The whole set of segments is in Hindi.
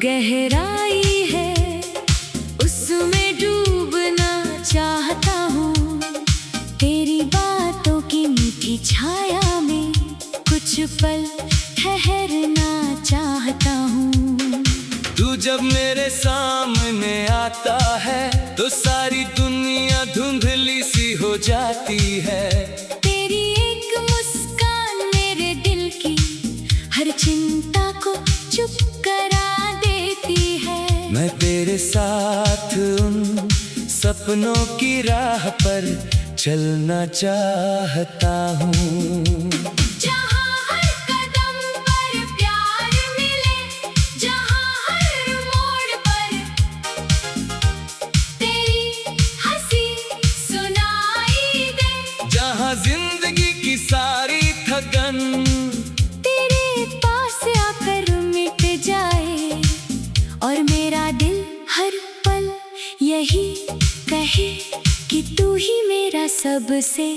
गहराई है उसमें डूबना चाहता हूँ। तेरी बातों की मीठी छाया में कुछ पल ठहरना चाहता हूँ। तू जब मेरे सामने आता है तो सारी दुनिया धुंधली सी हो जाती है। तेरी एक मुस्कान मेरे दिल की हर चिंता को चुप करा देती है। मैं तेरे साथ उन सपनों की राह पर चलना चाहता हूँ। जिंदगी की सारी थकन तेरे पास आकर मिट जाए और मेरा दिल हर पल यही कहे कि तू ही मेरा सबसे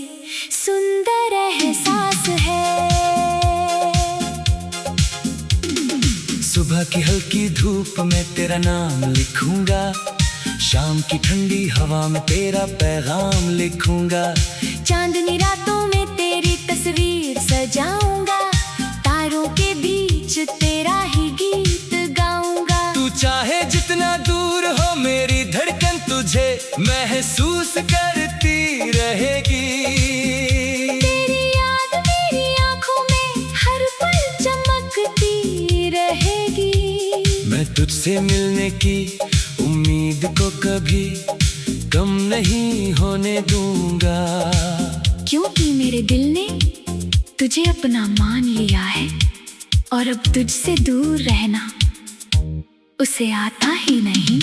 सुंदर एहसास है। सुबह की हल्की धूप में तेरा नाम लिखूंगा, शाम की ठंडी हवा में तेरा पैगाम लिखूंगा। चांदनी रातों में तेरी तस्वीर सजाऊंगा, तारों के बीच तेरा ही गीत गाऊंगा। तू चाहे जितना दूर हो मेरी धड़कन तुझे महसूस करती रहेगी। तेरी याद मेरी आंखों में हर पल चमकती रहेगी। मैं तुझसे मिलने की उम्मीद को कभी कम नहीं होने दूंगा, क्योंकि मेरे दिल ने तुझे अपना मान लिया है और अब तुझसे दूर रहना उसे आता ही नहीं।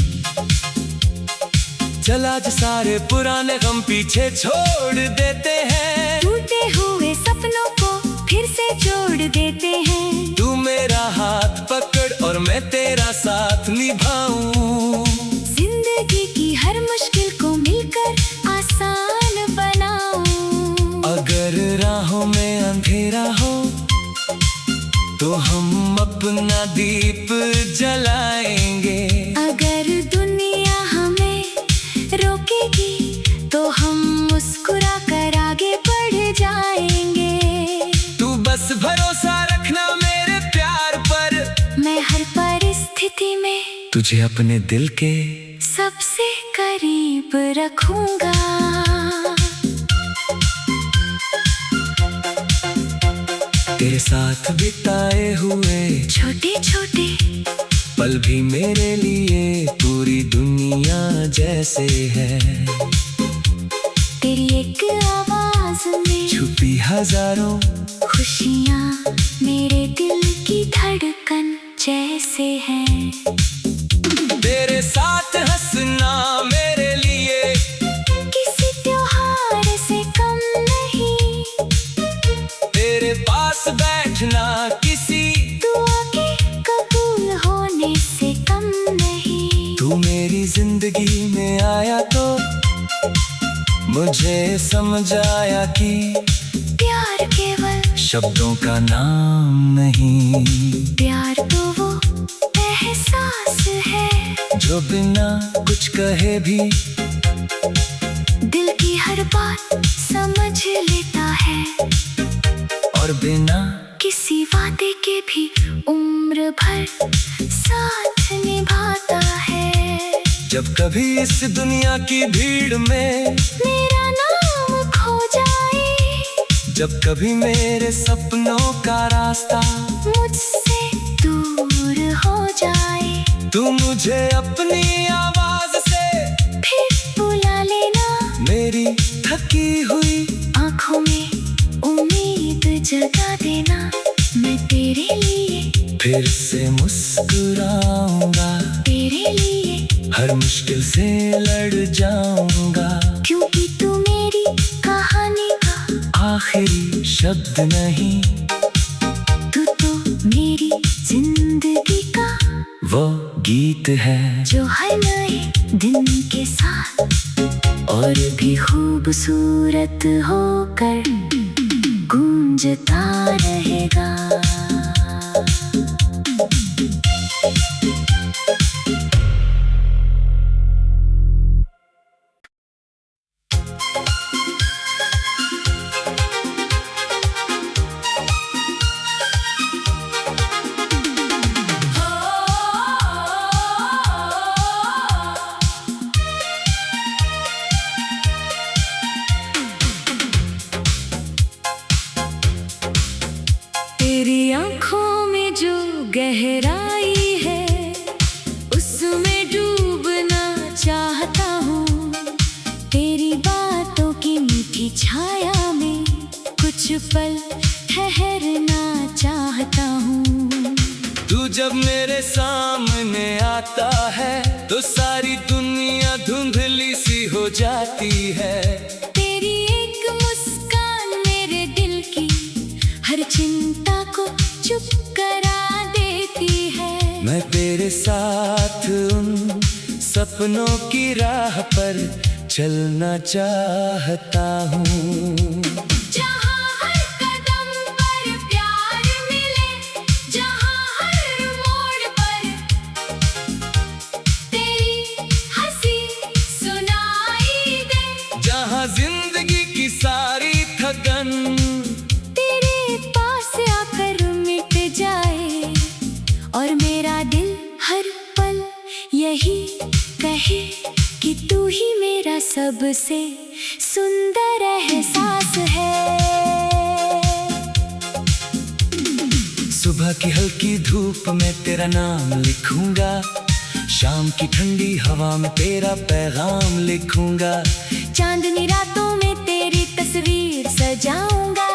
चल आज सारे पुराने गम पीछे छोड़ देते हैं, टूटे हुए सपनों को फिर से जोड़ देते हैं। तू मेरा हाथ पकड़ और मैं तेरा साथ निभाऊं। जिंदगी की हर मुश्किल को मिलकर आसान बनाऊं। अगर राहों में अंधेरा हो तो हम अपना दीप जलाएंगे। अगर दुनिया हमें रोकेगी तो हम मुस्कुरा कर आगे बढ़ जाएंगे। तू बस भरोसा रखना मेरे प्यार पर, मैं हर परिस्थिति में तुझे अपने दिल के सबसे करीब रखूंगा। तेरे साथ बिताए हुए छोटे छोटे पल भी मेरे लिए पूरी दुनिया जैसे है। तेरी एक आवाज में छुपी हजारों खुशियाँ मेरे दिल की धड़कन जैसे हैं। तेरे साथ हंसना मेरे लिए किसी त्योहार से कम नहीं, तेरे पास बैठना किसी दुआ के कबूल होने से कम नहीं। तू मेरी जिंदगी में आया तो मुझे समझ आया कि प्यार केवल शब्दों का नाम नहीं, प्यार तो वो एहसास है जो बिना कुछ कहे भी दिल की हर बात समझ लेता है और बिना किसी वादे के भी उम्र भर साथ निभाता है। जब कभी इस दुनिया की भीड़ में मेरा नाम खो जाए, जब कभी मेरे सपनों का रास्ता मुझसे दूर हो जाए, तू मुझे अपनी आवाज से फिर बुला लेना। मेरी थकी हुई आँखों में उम्मीद जगा देना। मैं तेरे लिए फिर से मुस्कुराऊंगा, तेरे लिए हर मुश्किल से लड़ जाऊंगा। क्योंकि तू मेरी कहानी का आखिरी शब्द नहीं, तू तो मेरी जिंदगी का वो गीत है जो हर नए दिन के साथ और भी खूबसूरत होकर गूंजता रहेगा। तेरी आंखों में जो गहराई है उसमें डूबना चाहता हूँ। तेरी बातों की मीठी छाया में कुछ पल ठहरना चाहता हूँ। तू जब मेरे सामने आता है तो सारी दुनिया धुंधली सी हो जाती है। तेरी एक मुस्कान मेरे दिल की हर चिंता को चुप करा देती है। मैं तेरे साथ उन सपनों की राह पर चलना चाहता हूँ। जहाँ हर कदम पर प्यार मिले, जहाँ हर मोड़ पर तेरी हंसी सुनाई दे, जहाँ जिंदगी की सारी थकन तेरे पास आकर मिट जाए और मेरा दिल हर पल यही कहे कि तू ही मेरा सबसे सुंदर एहसास है। सुबह की हल्की धूप में तेरा नाम लिखूंगा, शाम की ठंडी हवा में तेरा पैगाम लिखूंगा। चांदनी रातों में तेरी तस्वीर सजाऊंगा,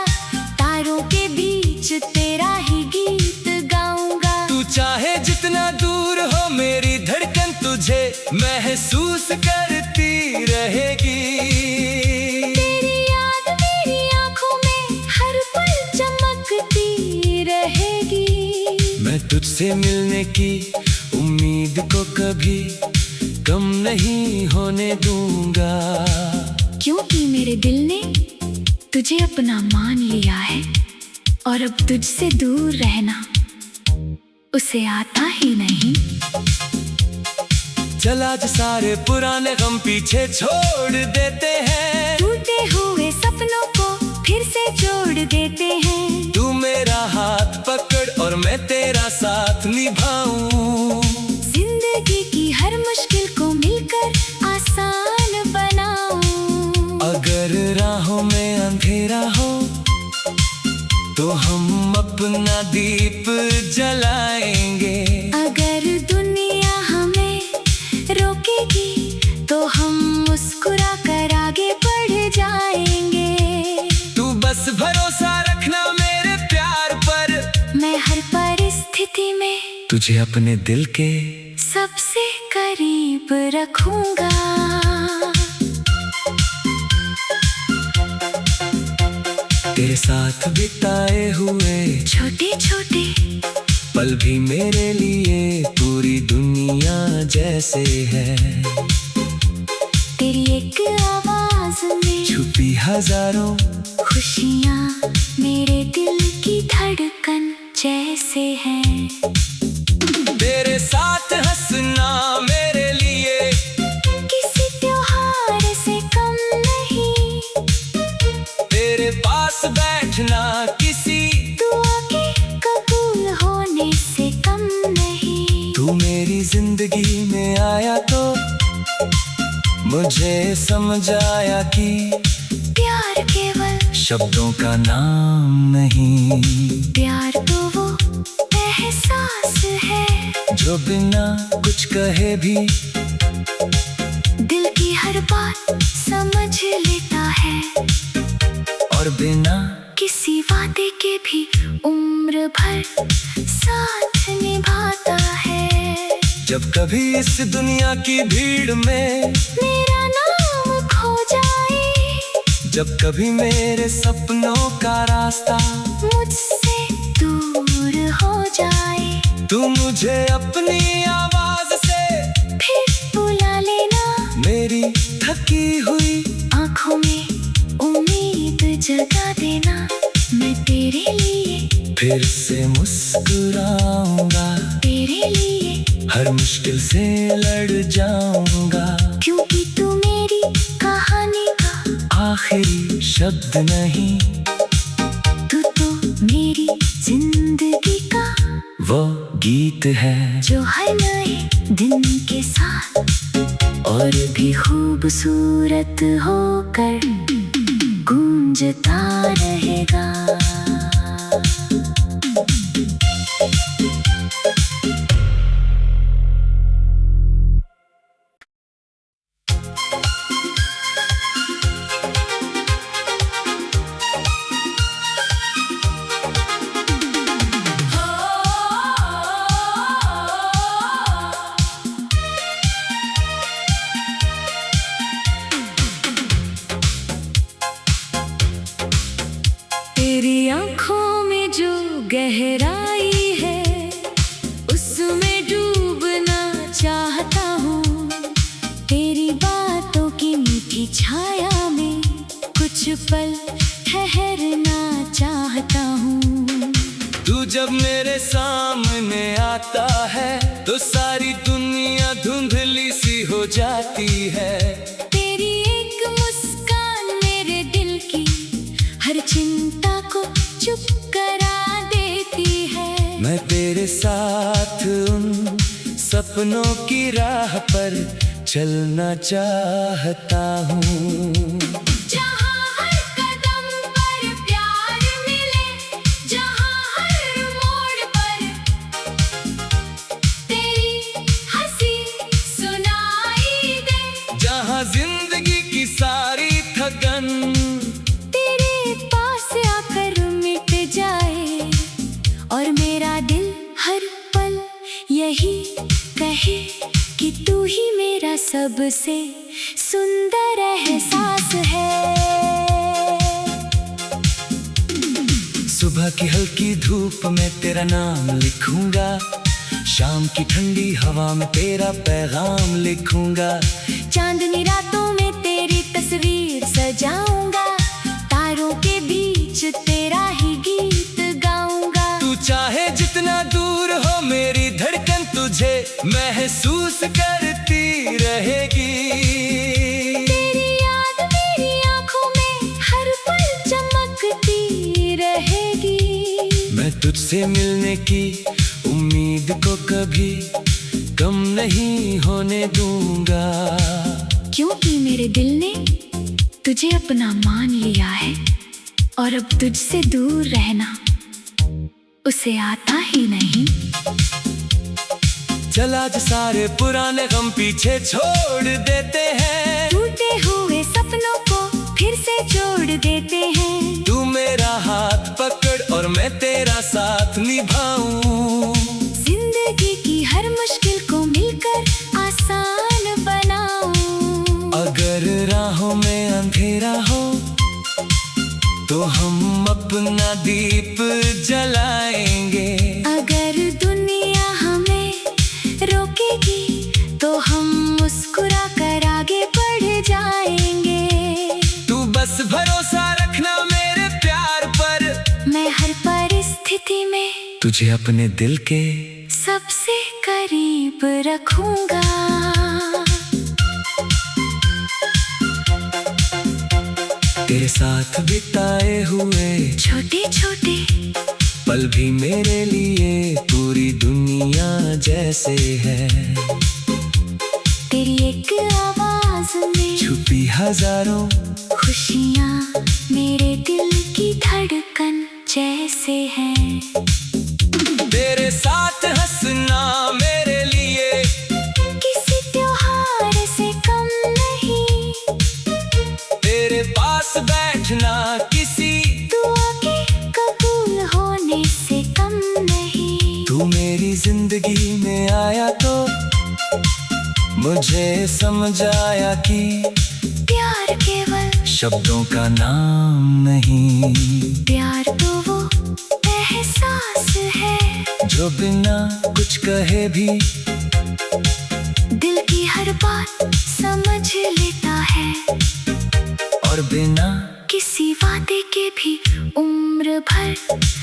तारों के बीच तेरा ही गीत गाऊंगा। तू चाहे जितना दूर हो मेरी धड़कन तुझे महसूस करती रहेगी। तेरी याद मेरी आंखों में हर पल चमकती रहेगी। मैं तुझसे मिलने की उम्मीद को कभी कम नहीं होने दूंगा, क्योंकि मेरे दिल ने तुझे अपना मान लिया है और अब तुझसे दूर रहना उसे आता ही नहीं। चल आज सारे पुराने गम पीछे छोड़ देते हैं, टूटे हुए सपनों को फिर से जोड़ देते हैं। तू मेरा हाथ पकड़ और मैं तेरा साथ निभाऊं। जिंदगी की हर मुश्किल को मिलकर आसान बनाऊं। अगर राहों में अंधेरा हो तो हम अपना दीप जलाएंगे। अगर दुनिया हमें रोकेगी तो हम मुस्कुरा कर आगे बढ़ जाएंगे। तू बस भरोसा रखना मेरे प्यार पर, मैं हर परिस्थिति में तुझे अपने दिल के सबसे करीब रखूंगा। तेरे साथ बिताए हुए छोटे छोटे पल भी मेरे लिए पूरी दुनिया जैसे है। तेरी एक आवाज में छुपी हजारों खुशियाँ मेरे दिल की धड़कन जैसे हैं। तेरे साथ हंसना मेरे लिए किसी त्योहार से कम नहीं, तेरे पास बैठना किसी दुआ के कबूल होने से कम नहीं। तू मेरी जिंदगी में आया तो मुझे समझ आया कि प्यार केवल शब्दों का नाम नहीं, प्यार तो वो एहसास है जो बिना कुछ कहे भी दिल की हर बात समझ लेता है और बिना किसी वादे के भी उम्र भर साथ निभाता है। जब कभी इस दुनिया की भीड़ में मेरा नाम खो जाए, जब कभी मेरे सपनों का रास्ता मुझसे दूर हो जाए, तू मुझे अपनी आवाज से फिर बुला लेना। मेरी थकी हुई आंखों में उम्मीद जगा देना। मैं तेरे लिए फिर से मुस्कुराऊंगा, तेरे लिए हर मुश्किल से लड़ जाऊंगा, क्योंकि तू मेरी कहानी का आखिरी आखिरी शब्द नहीं, तू तो मेरी जिंदगी का वो गीत है जो हर नए दिन के साथ और भी खूबसूरत होकर गूंजता रहेगा। तेरी आंखों में जो गहराई है उसमें डूबना चाहता हूँ। तेरी बातों की मीठी छाया में कुछ पल ठहरना चाहता हूँ। तू जब मेरे सामने आता है तो सारी दुनिया धुंधली सी हो जाती है। तेरी एक मुस्कान मेरे दिल की हर चिंता को चुप करा देती है। मैं तेरे साथ उन सपनों की राह पर चलना चाहता हूँ। जहाँ हर कदम पर प्यार मिले, जहाँ हर मोड़ पर तेरी हंसी सुनाई दे, जहाँ जिंदगी की सारी थकन तेरे पास आकर मिट जाए और मेरा दिल हर पल यही कहे कि तू ही मेरा सबसे सुंदर एहसास है। सुबह की हल्की धूप में तेरा नाम लिखूंगा, शाम की ठंडी हवा में तेरा पैगाम लिखूंगा। चांदनी रातों में तेरी तस्वीर सजाऊंगा, तारों के बीच तेरा ही गीत गाऊंगा। तू चाहे जितना दूर हो मेरी धड़कन तुझे महसूस करती रहेगी। तेरी याद मेरी आंखों में हर पल चमकती रहेगी। मैं तुझसे मिलने की उम्मीद को कभी कम नहीं होने दूंगा, क्योंकि मेरे दिल ने तुझे अपना मान लिया है और अब तुझसे दूर रहना उसे आता ही नहीं। चल आज सारे पुराने गम पीछे छोड़ देते हैं, टूटे हुए सपनों को फिर से जोड़ देते हैं। तू मेरा हाथ पकड़ और मैं तेरा साथ निभाऊं। जिंदगी की हर मुश्किल को मिलकर आसान बनाऊं। अगर राहों में अंधेरा हो तो हम अपना दीप जलाएंगे। अगर दुनिया हमें रोकेगी तो हम मुस्कुरा कर आगे बढ़ जाएंगे। तू बस भरोसा रखना मेरे प्यार पर, मैं हर परिस्थिति में तुझे अपने दिल के सबसे करीब रखूंगा। तेरे साथ बिताए हुए छोटे छोटे पल भी मेरे लिए पूरी दुनिया जैसे है। तेरी एक आवाज में छुपी हजारों खुशियाँ मेरे दिल की धड़कन जैसे हैं। तेरे साथ हंसना मेरे लिए किसी त्योहार से कम नहीं, तेरे पास बैठना किसी दुआ के कबूल होने से कम नहीं। तू मेरी जिंदगी में आया तो मुझे समझ आया कि प्यार केवल शब्दों का नाम नहीं, प्यार तो वो एहसास है जो बिना कुछ कहे भी दिल की हर बात समझ लेता है और बिना किसी वादे के भी उम्र भर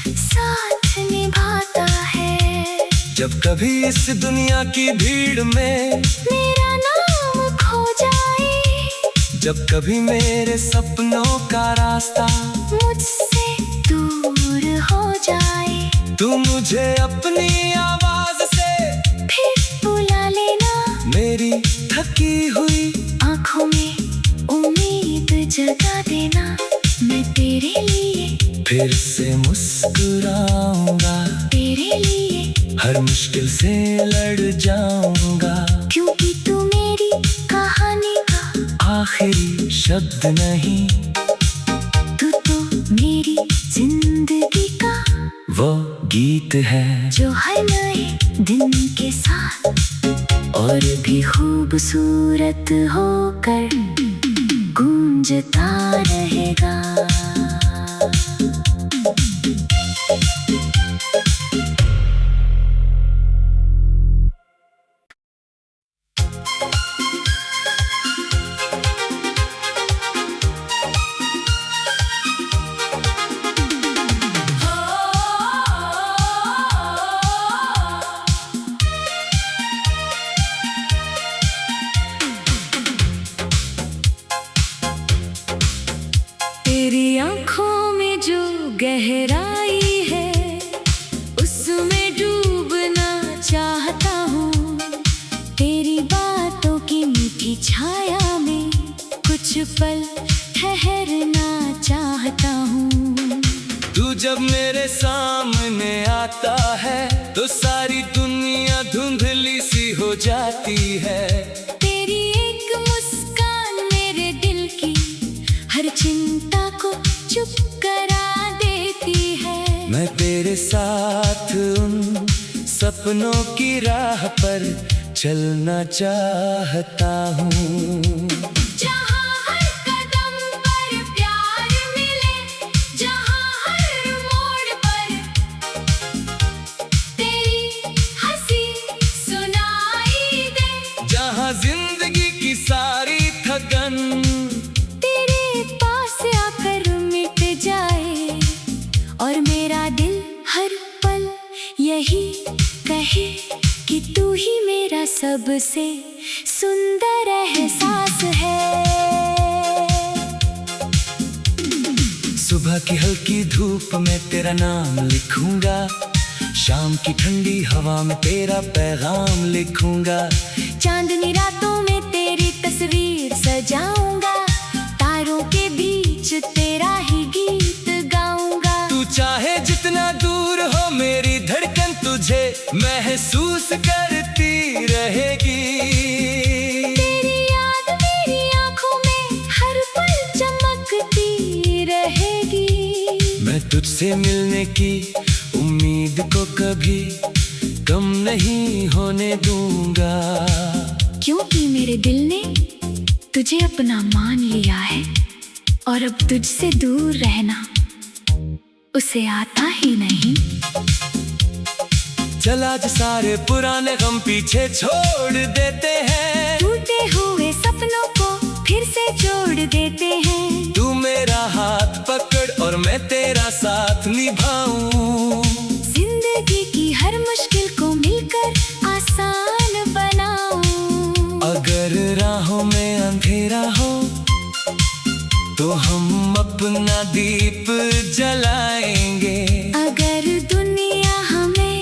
साथ निभाता है। जब कभी इस दुनिया की भीड़ में मेरा नाम खो जाए, जब कभी मेरे सपनों का रास्ता मुझसे दूर हो जाए, तू मुझे अपनी आवाज से फिर बुला लेना। मेरी थकी हुई आंखों में उम्मीद जगा देना। मैं तेरे लिए फिर से मुस्कुराऊंगा, तेरे लिए हर मुश्किल से लड़ जाऊंगा, क्योंकि तू मेरी कहानी का आखिरी शब्द नहीं, तू तो मेरी जिंदगी का वो गीत है जो हर नए दिन के साथ और भी खूबसूरत होकर गूंजता रहेगा। तेरी आंखों में जो गहराई है, उसमें डूबना चाहता हूँ। तेरी बातों की मीठी छाया में कुछ पल ठहरना चाहता हूँ। तू जब मेरे सामने आता है तो सारी दुनिया धुंधली सी हो जाती है। तेरी एक मुस्कान मेरे दिल की हर चिंता को चुप करा देती है। मैं तेरे साथ उन सपनों की राह पर चलना चाहता हूँ, जहाँ हर कदम पर प्यार मिले, जहाँ हर मोड़ पर तेरी हंसी सुनाई दे, जहाँ जिंदगी की सारी थकन तेरे पास आकर मिट जाए और मेरा दिल हर पल यही कहे कि तू ही मेरा सबसे सुंदर एहसास है। सुबह की हल्की धूप में तेरा नाम लिखूंगा, शाम की ठंडी हवा में तेरा पैगाम लिखूंगा, चांदनी रातों में तेरी तस्वीर सजाऊंगा, तारों के बीच तेरा ही गीत गाऊंगा। तू चाहे जितना दूर हो मेरी धड़कन तुझे महसूस करती रहेगी। तेरी याद मेरी आंखों में हर पल चमकती रहेगी। मैं तुझसे मिलने की उम्मीद को कभी कम नहीं होने दूंगा, क्योंकि मेरे दिल ने तुझे अपना मान लिया है और अब तुझसे दूर रहना उसे आता ही नहीं। चल आज सारे पुराने गम पीछे छोड़ देते हैं, टूटे हुए सपनों को फिर से जोड़ देते हैं। तू मेरा हाथ पकड़ और मैं तेरा साथ निभाऊं, जिंदगी की हर मुश्किल को मिलकर आसान बनाऊं। अगर राहों में अंधेरा हो तो हम अपना दीप जलाएंगे, अगर दुनिया हमें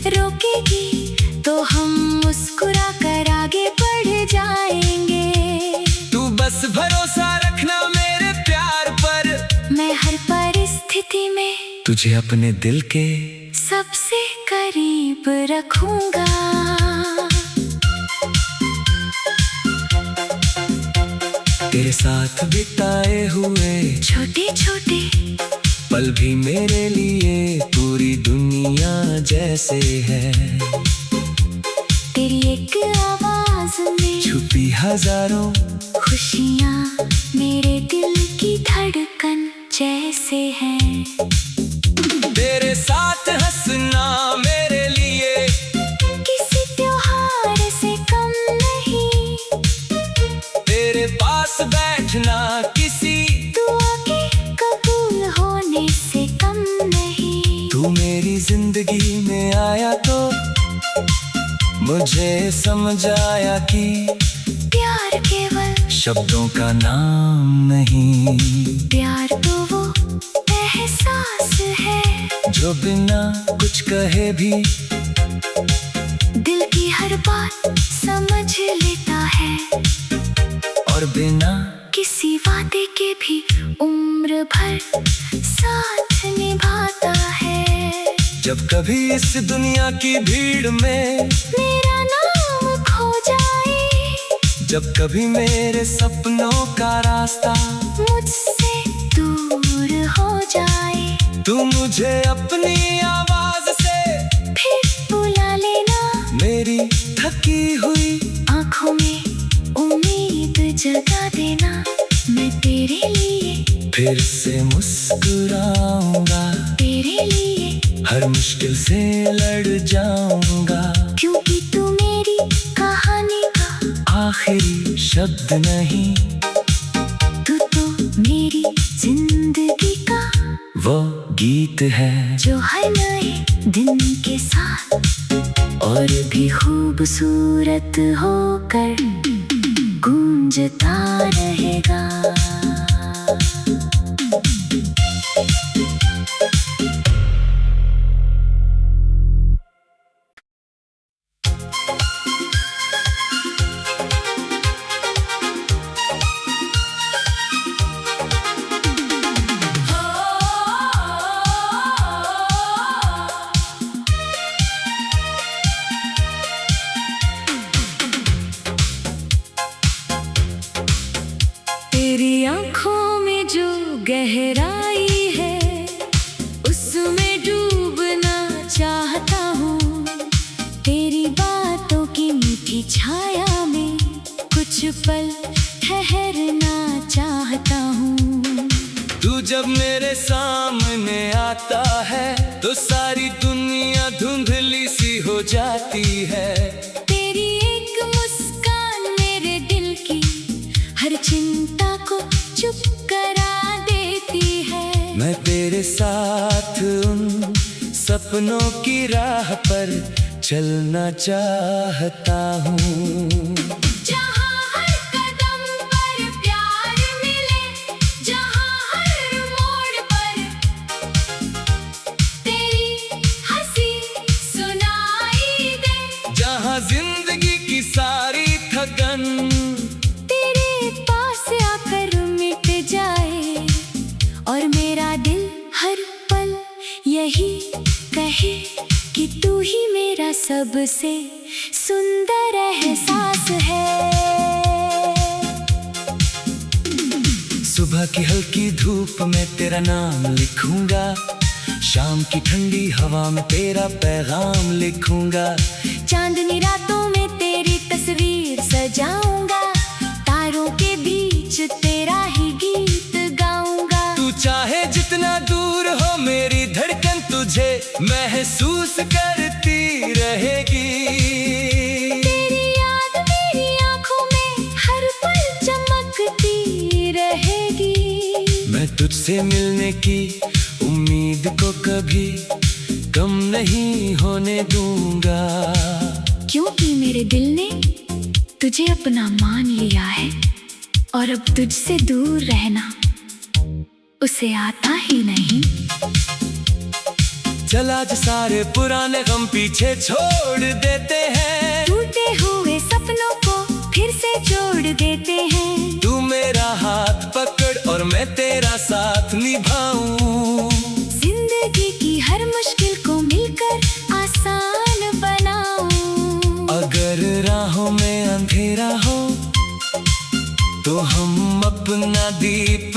रोकेगी तो हम मुस्कुरा कर आगे बढ़ जाएंगे। तू बस भरोसा रखना मेरे प्यार पर, मैं हर परिस्थिति में तुझे अपने दिल के सबसे करीब रखूंगा। तेरे साथ बिताए हुए छोटे छोटे पल भी मेरे लिए पूरी दुनिया जैसे है। तेरी एक आवाज में छुपी हजारों खुशियाँ मेरे दिल की धड़कन जैसे हैं। तेरे साथ हंसना मेरे लिए किसी त्योहार से कम नहीं, तेरे पास बैठना किसी दुआ के कबूल होने से कम नहीं। तू मेरी जिंदगी में आया तो मुझे समझ आया कि प्यार केवल शब्दों का नाम नहीं। प्यार तो वो एहसास है जो बिना कुछ कहे भी दिल की हर बात समझ लेता है, और बिना किसी वादे के भी उम्र भर साथ निभाता है। जब कभी इस दुनिया की भीड़ में मेरा नाम खो जाए, जब कभी मेरे सपनों का रास्ता मुझसे दूर हो जाए, तू मुझे अपनी आवाज से फिर बुला लेना। मेरी थकी हुई आँखों में उम्मीद जगा देना, मैं तेरे लिए फिर से मुस्कुराऊंगा, तेरे लिए हर मुश्किल से लड़ जाऊंगा। क्योंकि तू मेरी कहानी का आखिरी शब्द नहीं, तू तो मेरी जिंदगी का वो गीत है जो हर नए दिन के साथ और भी खूबसूरत होकर गूंजता रहेगा। तेरी आँखों में जो गहराई है, उसमें डूबना चाहता हूँ। तेरी बातों की मीठी छाया में कुछ पल ठहरना चाहता हूँ। तू जब मेरे सामने आता है तो सारी दुनिया धुंधली सी हो जाती है। तेरी एक मुस्कान मेरे दिल की हर चिंता को चुप करा देती है। मैं तेरे साथ उन सपनों की राह पर चलना चाहता हूँ, जहाँ हर कदम पर प्यार मिले, जहाँ हर मोड़ पर तेरी हंसी सुनाई दे, जहाँ जिंदगी की सारी थकन तेरे पास आकर मिट जाए, और मेरा दिल हर पल यही कहे कि तू ही मेरा सबसे सुंदर एहसास है। सुबह की हल्की धूप में तेरा नाम लिखूंगा, शाम की ठंडी हवा में तेरा पैगाम लिखूंगा। चांदनी रातों में तेरी तस्वीर सजाऊंगा, तारों के बीच तेरा ही गीत गाऊंगा। तू चाहे जितना दूर हो मेरी धड़कन तुझे महसूस करती रहेगी। तेरी याद मेरी आँखों में हर पल चमकती रहेगी। मैं तुझसे मिलने की उम्मीद को कभी कम नहीं होने दूंगा, क्योंकि मेरे दिल ने तुझे अपना मान लिया है, और अब तुझसे दूर रहना उसे आता ही नहीं। चल आज सारे पुराने गम पीछे छोड़ देते हैं, टूटे हुए सपनों को फिर से जोड़ देते हैं। तू मेरा हाथ पकड़ और मैं तेरा साथ निभाऊं, जिंदगी की हर मुश्किल को मिलकर आसान बनाऊं। अगर राहों में अंधेरा हो तो हम अपना दीप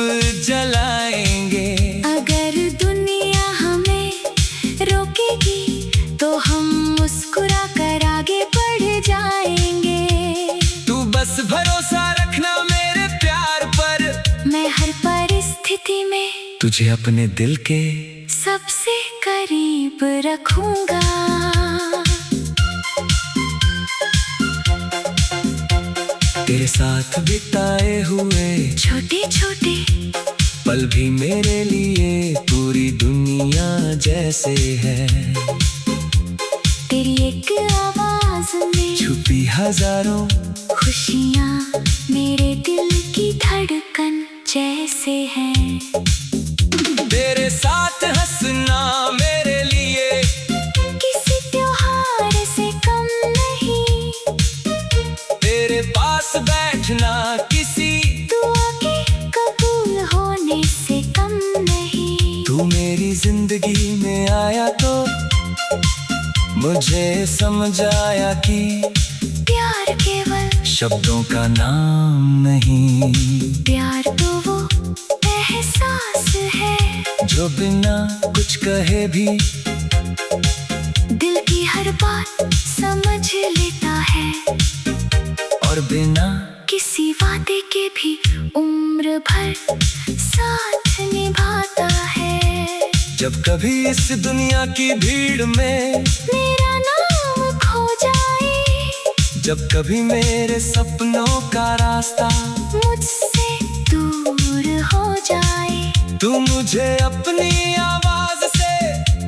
जलाएंगे। अगर दुनिया हमें रोकेगी तो हम मुस्कुरा कर आगे बढ़ जाएंगे। तू बस भरोसा रखना मेरे प्यार पर, मैं हर परिस्थिति में तुझे अपने दिल के सबसे करीब रखूंगा। तेरे साथ बिताए हुए छोटे छोटे पल भी मेरे लिए पूरी दुनिया जैसे है। तेरी एक आवाज में छुपी हजारों खुशियाँ मेरे मेरे दिल की धड़कन जैसे है। तेरे साथ हंसना मेरे लिए किसी त्योहार से कम नहीं। तेरे पास बैठना किसी दुआ के कबूल होने से कम नहीं। तू मेरी जिंदगी में आया तो मुझे समझ आया कि प्यार केवल शब्दों का नाम नहीं, प्यार तो वो एहसास है जो बिना कुछ कहे भी दिल की हर बात समझ लेता है, और बिना किसी वादे के भी उम्र भर साथ निभाता है। जब कभी इस दुनिया की भीड़ में मेरा नाम खो जाए, जब कभी मेरे सपनों का रास्ता मुझसे दूर हो जाए, तू मुझे अपनी आवाज से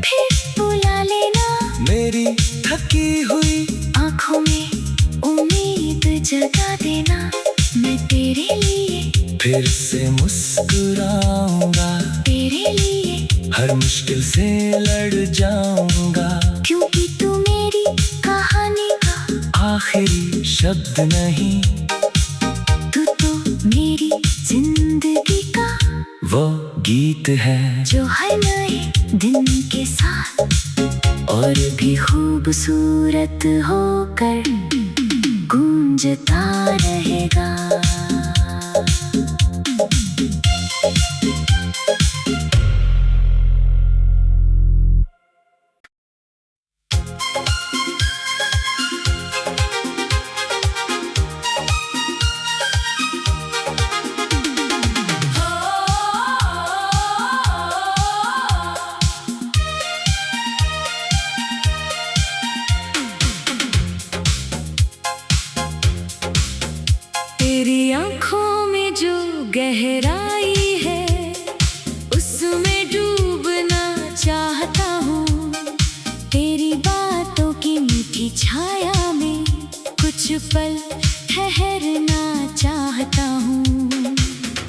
फिर बुला लेना। मेरी थकी हुई आँखों में उम्मीद जगा देना। मैं तेरे लिए फिर से मुस्कुराऊंगा, तेरे लिए हर मुश्किल से लड़ जाऊंगा, क्योंकि तू मेरी कहानी का आखिरी शब्द नहीं, तू तो मेरी जिंदगी का वो गीत है जो हर नए दिन के साथ और भी खूबसूरत होकर गूंजता रहेगा। तेरी आँखों में जो गहराई है उसमें डूबना चाहता हूँ। तेरी बातों की मीठी छाया में कुछ पल ठहरना चाहता हूँ।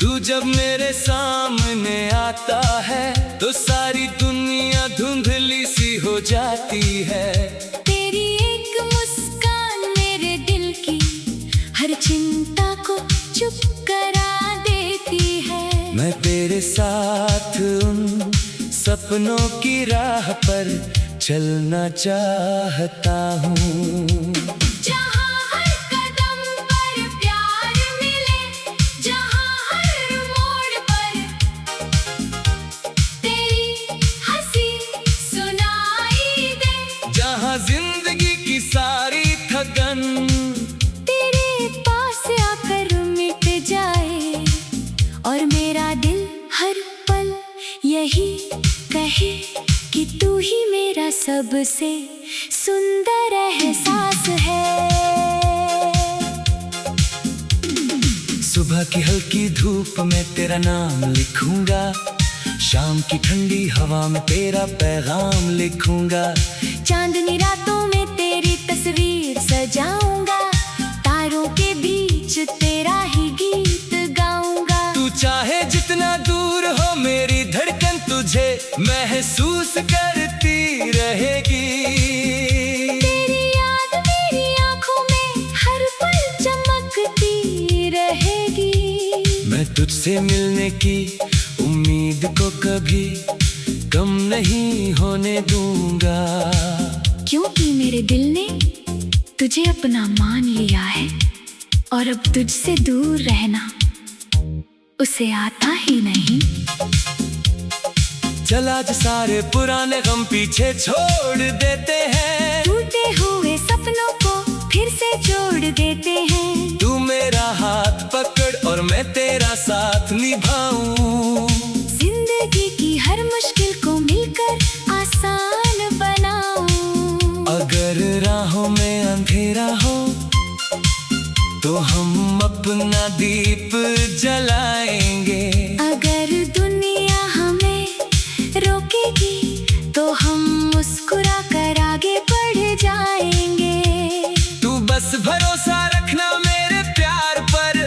तू जब मेरे सामने आता है तो सारी दुनिया धुंधली सी हो जाती है। तेरी एक मुस्कान मेरे दिल की हर चिंता को चुप करा देती है। मैं तेरे साथ उन सपनों की राह पर चलना चाहता हूँ, जहाँ हर कदम पर प्यार मिले, जहाँ हर मोड़ पर तेरी हंसी सुनाई दे, जहाँ जिंदगी की सारी थकन तेरे पास आकर मिट जाए और मेरा दिल हर पल यही कहे कि तू ही मेरा सबसे सुंदर एहसास है। सुबह की हल्की धूप में तेरा नाम लिखूंगा, शाम की ठंडी हवा में तेरा पैगाम लिखूंगा, चांदनी रातों में तेरी तस्वीर सजाऊंगा, तारों के बीच तेरा ही गीत गाऊंगा। तू चाहे जितना दूर हो मेरी धड़कन तुझे महसूस करती रहेगी। तेरी याद मेरी आंखों में हर पल चमकती रहेगी। मैं तुझसे मिलने की उम्मीद को कभी कम नहीं होने दूंगा, क्योंकि मेरे दिल ने तुझे अपना मान लिया है और अब तुझसे दूर रहना उसे आता ही नहीं। चल आज सारे पुराने गम पीछे छोड़ देते हैं, टूटे हुए सपनों को फिर से जोड़ देते हैं। तू मेरा हाथ पकड़ और मैं तेरा साथ निभाऊं, जिंदगी की हर मुश्किल को मिलकर आसान बनाऊं। अगर राहों में अंधेरा हो तो हम अपना दीप जलाएंगे, अगर दुनिया हमें रोकेगी तो हम मुस्कुरा कर आगे बढ़ जाएंगे। तू बस भरोसा रखना मेरे प्यार पर,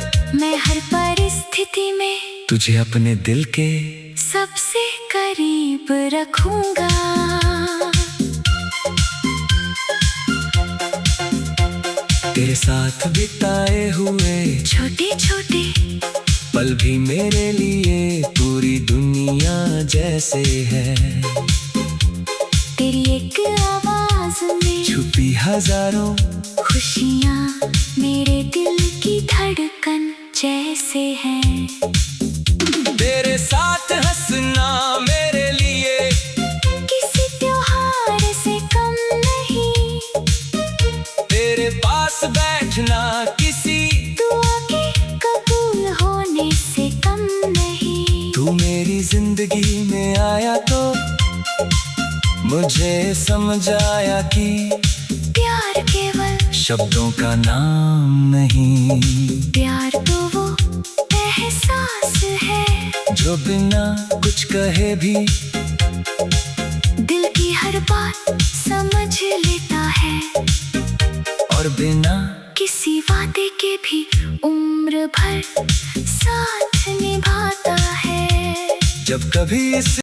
तुझे अपने दिल के सबसे करीब रखूंगा। तेरे साथ बिताए हुए छोटे छोटे पल भी मेरे लिए पूरी दुनिया जैसे है। तेरी एक आवाज में छुपी हजारों खुशियाँ मेरे दिल की धड़कन जैसे हैं। तेरे साथ हंसना मेरे लिए किसी त्योहार से कम नहीं। तेरे पास बैठना किसी दुआ के कबूल होने से कम नहीं। तू मेरी जिंदगी में आया तो मुझे समझ आया कि प्यार केवल शब्दों का नाम नहीं, प्यार तो वो एहसास है जो बिना कुछ कहे भी दिल की हर बात समझ लेता है, और बिना किसी वादे के भी उम्र भर साथ निभाता है। जब कभी इस